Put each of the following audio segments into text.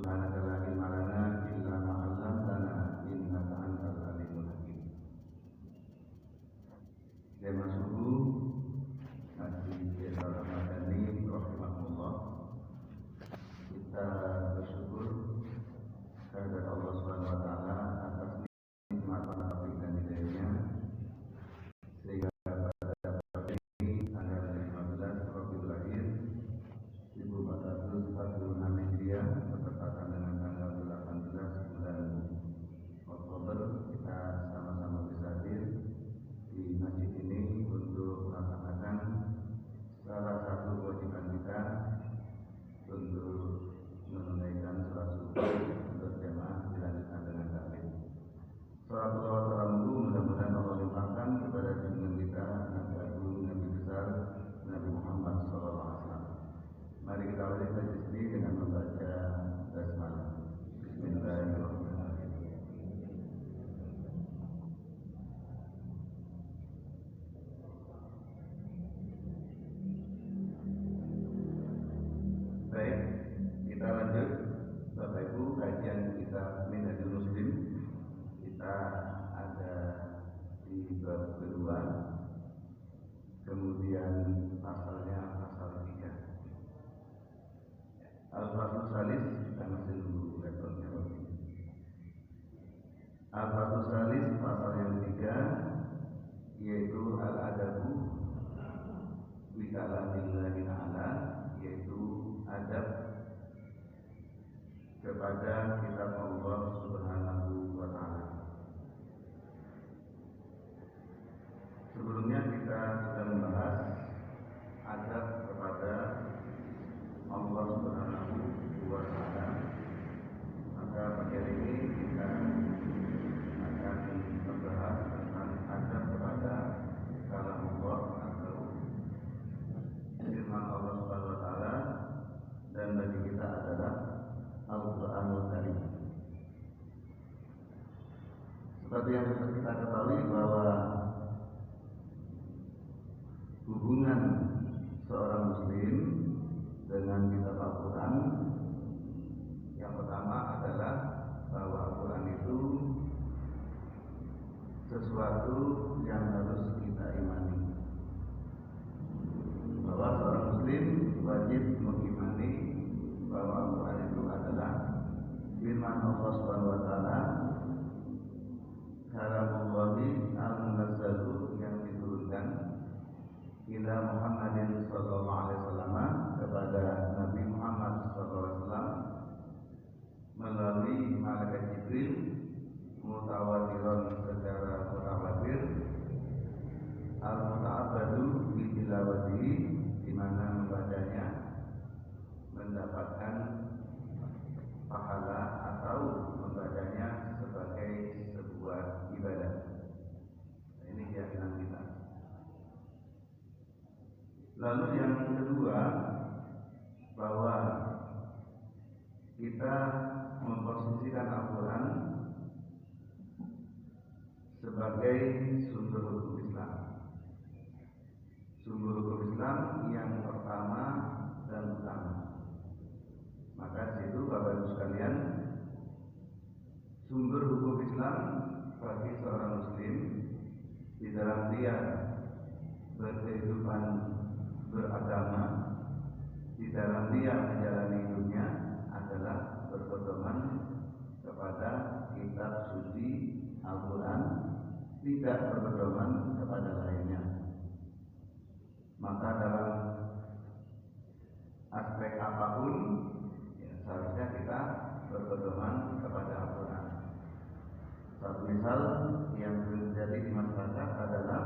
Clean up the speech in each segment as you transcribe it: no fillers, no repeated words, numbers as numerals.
Subhanaka la ilma lana illa ma 'allamtana innaka antal alimul hakim. Jamaah subuh Masjid Al-Madani rahimahullah. Kita bersyukur kepada Allah Subhanahu wa taala atas nikmat taufik dan hidayahnya sehingga pada pagi ini tanggal 15 Rabiul Akhir 1446 Hijriah bertepatan dengan tanggal 18 bulan Oktober, kita sama-sama bisa hadir di masjid ini untuk melaksanakan salah satu kewajiban kita untuk menunaikan sholat subuh berjamaah dilanjutkan dengan taklim. Salawatullah wa salamuhu, mudah-mudahan Allah limpahkan kepada junjungan kita Nabi Agung, Nabi besar, Nabi Muhammad SAW. Mari kita awali majlis ini dengan membaca basmalah. Bismillahirrahmanirrahim. Baik, kita lanjut Bapak Ibu kajian kita Minhajul Muslim. Kita ada di bab kedua, kemudian pasalnya pasal 3. Al-Fasul Salis, kita masih nunggu laptopnya. Al-Fasul Salis pasal yang 3, yaitu Al-Adabu bi kalamillahi ta'ala, yaitu adab kepada kitab Allah Subhanahu wa taala. Sebelumnya kita sudah membahas adab kepada Allah Subhanahu wa taala. Maka pada hari ini kita akan membahas tentang adab kepada kalam Allah atau firman Allah Subhanahu wa taala, dan bagi kita adalah Al-Qur'anul Karim. Seperti yang kita ketahui bahwa hubungan seorang muslim dengan kitab Al-Quran, yang pertama adalah bahwa Al-Quran itu sesuatu yang harus kita imani. Bahwa seorang muslim wajib mengimani bahwa Al-Quran itu adalah firman Allah Subhanahu wa taala, kalamullahi al-munazzalu, yang diturunkan ila Muhammadin sallallahu alaihi wasallam, kepada Nabi Muhammad sallallahu alaihi wasallam melalui malaikat Jibril, mutawatiran secara mutawatir, al-muta'abbadu bi tilawatihi, di mana membacanya mendapatkan pahala atau membacanya sebagai sebuah ibadah. Ini keyakinan kita. Lalu yang kedua, bahwa kita memposisikan Al-Quran sebagai sumber hukum Islam. Sumber hukum Islam yang pertama dan utama. Maka di situ Bapak Ibu sekalian, sumber hukum Islam bagi seorang muslim di dalam dia berkehidupan beragama, di dalam dia menjalani hidupnya adalah berpedoman kepada kitab suci Al-Quran, tidak berpedoman kepada lainnya. Maka dalam aspek apapun, ya, seharusnya kita berpedoman kepada Al-Quran. Satu misal yang terjadi di masyarakat adalah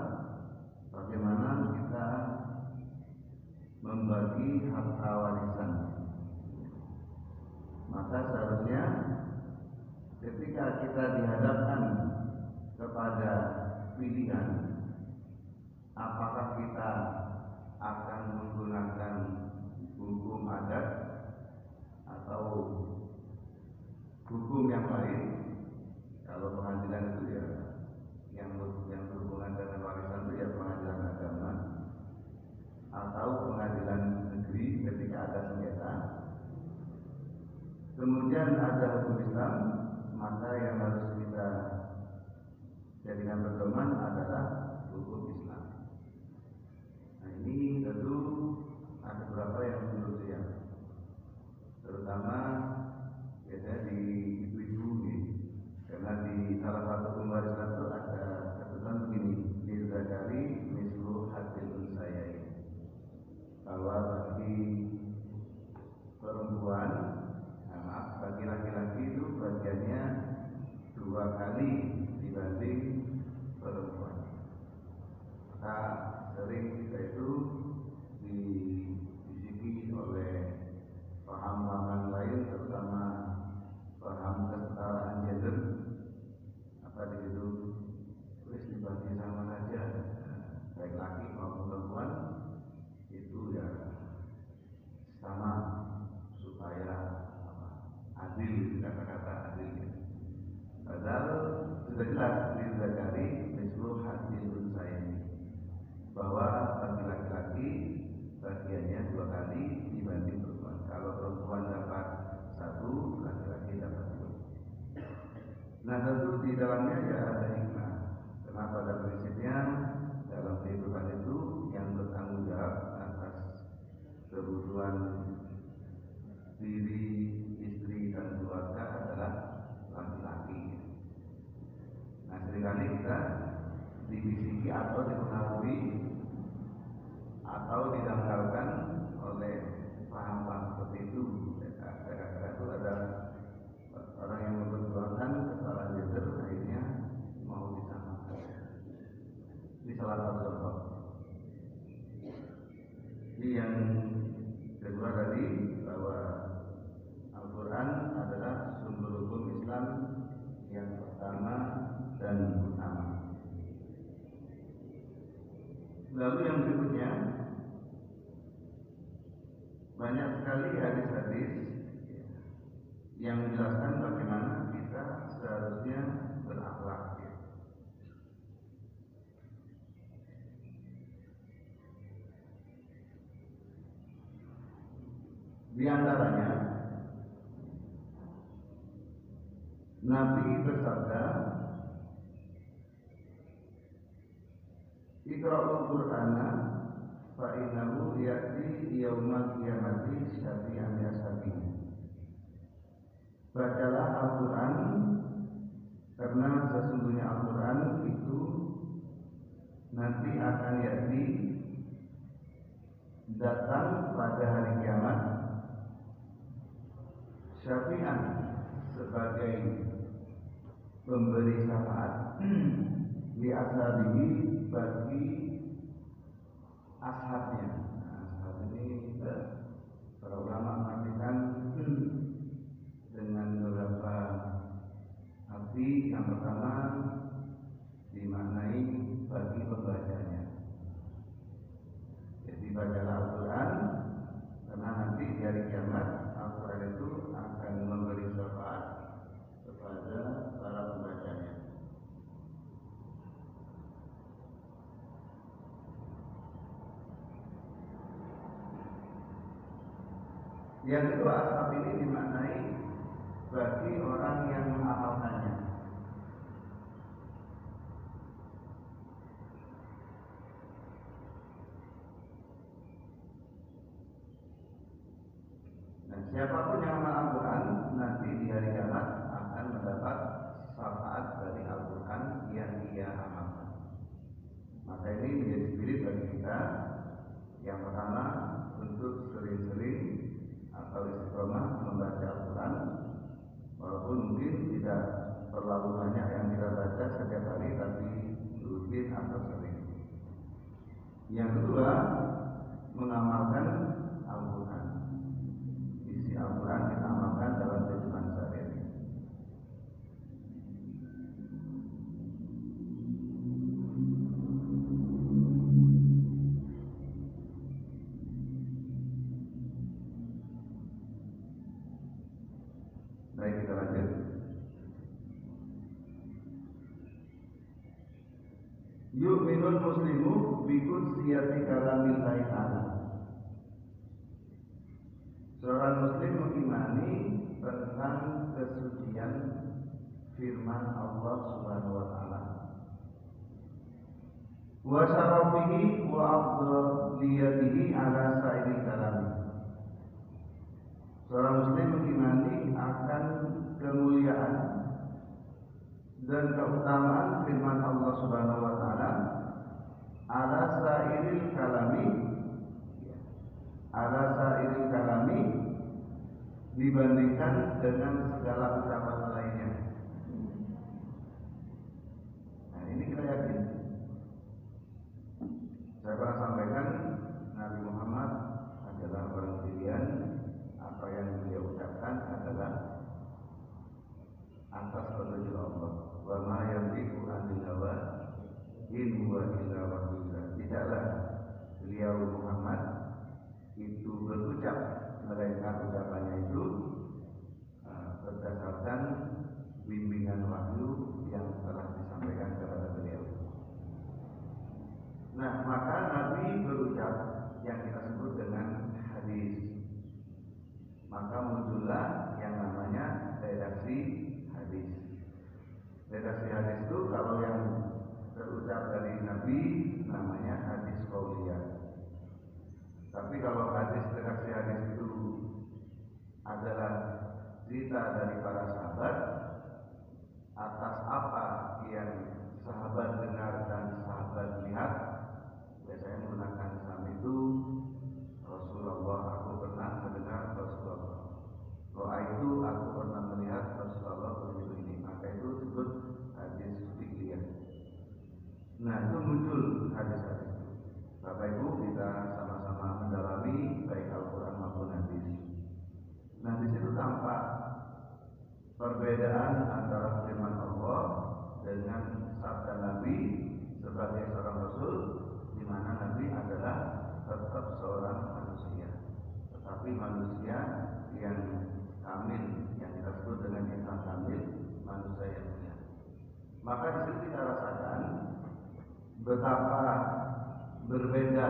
bagaimana kita membagi harta warisan. Maka seharusnya ketika kita dihadapkan kepada pilihan, apakah kita akan menggunakan hukum adat atau hukum yang lain. Kalau pengadilan itu ya yang berhubungan dengan warisan itu ya pengadilan agama, atau pengadilan negeri ketika ada sengketa. kemudian ada hukum Islam, maka yang harus kita jadikan pedoman adalah hukum Islam. Nah, ini tentu ada beberapa yang menurut saya, terutama biasanya di ibu-ibu nih, karena di salah satu pembahasan Islam itu ada ketentuan begini, lidzakari mislu hadzil unsayain, bahwa bagi perempuan, bagi laki-laki itu bagiannya 2 kali dibanding perempuan. Maka sering kita itu disiki oleh paham-pahaman lain, terutama paham kesetaraan gender, apa itu terus dibagi sama saja, baik laki maupun perempuan itu ya sama, supaya adil, kata-kata adil. Padahal sudah jelas lidzakari mislu hadzil unsayain, bahwa bagi laki-laki bagiannya 2 kali dibanding perempuan. Kalau perempuan dapat 1, laki-laki dapat 2. Nah, tentu di dalamnya ya ada hikmah. Karena pada prinsipnya dalam kehidupan itu yang bertanggung jawab atas kebutuhan diri, istri dan keluarga adalah laki-laki. Nah, seringkali kita dibisiki atau dipengaruhi atau didangkalkan oleh paham-paham seperti itu. Kadang-kadang itu ada orang yang memperjuangkan kesalahan gender, akhirnya mau disamakan. Ini salah satu contoh. Ini yang kedua tadi, bahwa Al-Quran adalah sumber hukum Islam yang pertama dan utama. Lalu yang berikutnya, banyak sekali hadis-hadis yang menjelaskan bagaimana kita seharusnya berakhlak. Di antaranya, Nabi bersabda, "Iqra'ul Qur'ana fa innahu ya'ti yaumal qiyamati syafi'an yasabihi." Bacalah Al-Quran, karena sesungguhnya Al-Quran itu nanti akan datang pada hari kiamat syafi'an, sebagai pemberi syafaat li ashabihi, bagi ashabnya. Nah, ashab ini para ulama mengartikan dengan beberapa arti. Yang pertama dimaknai bagi pembacanya. Jadi bacalah Al-Quran, karena nanti di hari kiamat Al-Quran itu akan memberi syafaat kepada para pembacanya. Yang kedua, ashab ini dimaknai bagi orang yang mengamalkannya. Dan siapapun yang mengamalkan Al-Quran nanti di hari kiamat akan mendapat syafaat dari Al-Quran yang ia amalkan. Maka ini menjadi spirit bagi kita. Yang pertama, untuk sering-sering atau istiqomah membaca Al-Quran, walaupun mungkin tidak terlalu banyak yang kita baca setiap hari, tapi rutin atau sering. Yang kedua, mengamalkan Al-Quran. Isi Al-Quran kita amalkan dalam kehidupan sehari-hari. Baik, kita lanjut. Yu'minul muslimu bi qudsiyati kalamillahi ta'ala. Seorang muslim mengimani tentang kesucian firman Allah Subhanahu wa taala. Wa syarafihi wa afdaliyatihi ala sa'iril kalam. Seorang muslim mengimani akan kemuliaan dan keutamaan firman Allah Subhanahu wa taala ala sa'iril kalami dibandingkan dengan segala ucapan lainnya. Nah, ini kita yakin. Saya pernah sampaikan Nabi Muhammad adalah orang pilihan. Apa yang beliau ucapkan adalah atas petunjuk Allah. Wa ma yantiqu 'anil hawa in huwa illa wahyun. Tidaklah beliau Muhammad itu berucap, melainkan ucapannya itu berdasarkan bimbingan wahyu yang telah disampaikan kepada beliau. Nah, maka Nabi berucap yang kita sebut dengan hadis. Maka muncullah yang namanya redaksi hadis. Redaksi hadis itu kalau yang terucap dari Nabi namanya hadis qauliyah. Tapi kalau redaksi hadis itu adalah cerita dari para sahabat atas apa yang sahabat dengar dan sahabat lihat, biasanya menggunakan sama itu Rasulullah, aku pernah mendengar Rasulullah. Doa itu aku pernah melihat Rasulullah begini. Maka itu disebut hadis fiqhiyah. Nah, itu muncul hadis-hadis. Bapak Ibu, kita sama-sama mendalami baik Al-Quran maupun hadis. Nah, di situ tampak perbedaan antara firman Allah dengan sabda Nabi sebagai seorang Rasul, di mana Nabi adalah tetap seorang manusia, tetapi manusia yang kamil, yang kita sebut dengan insan kamil, manusia yang mulia. Maka di situ kita rasakan betapa berbeda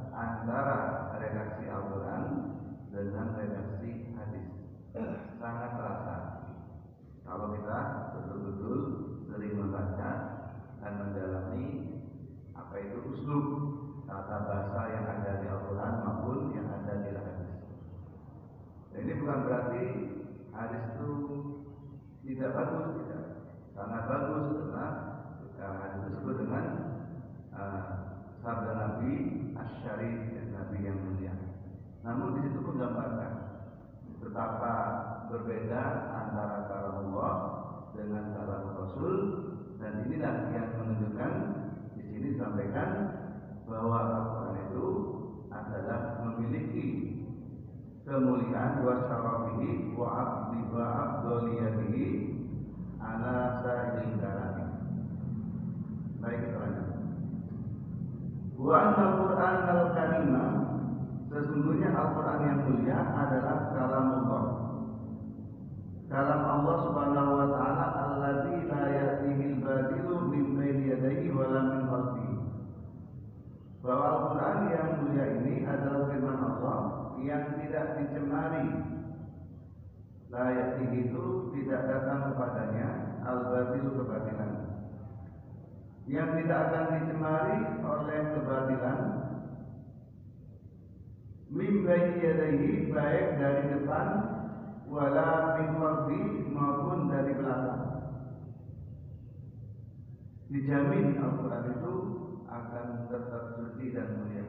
antara redaksi Al-Quran dengan redaksi hadis. Sangat terasa kalau kita betul-betul sering membaca dan mendalami apa itu uslub, tata bahasa yang ada di Al-Quran maupun yang ada di hadis. Ini bukan berarti hadis itu tidak bagus, tidak. Sangat bagus karena hadis disebut dengan sabda Nabi Asy-Syarif, Nabi yang mulia. Namun di situ menggambarkan betapa berbeda antara kalam Allah dengan kalam Rasul, dan inilah yang menunjukkan di sini disampaikan bahwa Al-Quran itu adalah memiliki kemuliaan wa syarafihi wa abdoliyatihi ala sa'il kalami. Baik, kita lanjut. Wa al-Quran al-Karimah, sesungguhnya Al-Quran yang mulia adalah kalam Allah. Kalam Allah Subhanahu wa taala alladzi la ya'tihi al-batilu min bayni yadayhi wa la min khalfihi. Bahwa Al-Quran yang mulia ini adalah firman Allah yang tidak dicemari. La ya'tihi itu tidak datang kepadanya al-batilu, kebatilan. Yang tidak akan dicemari oleh kebatilan min bayni yadayhi, baik dari depan wala min khalfi, maupun dari belakang. Dijamin Al-Quran itu akan tetap suci dan mulia.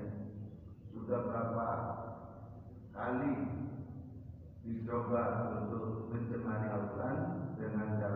Sudah berapa kali dicoba untuk mencemari Al-Quran dengan cara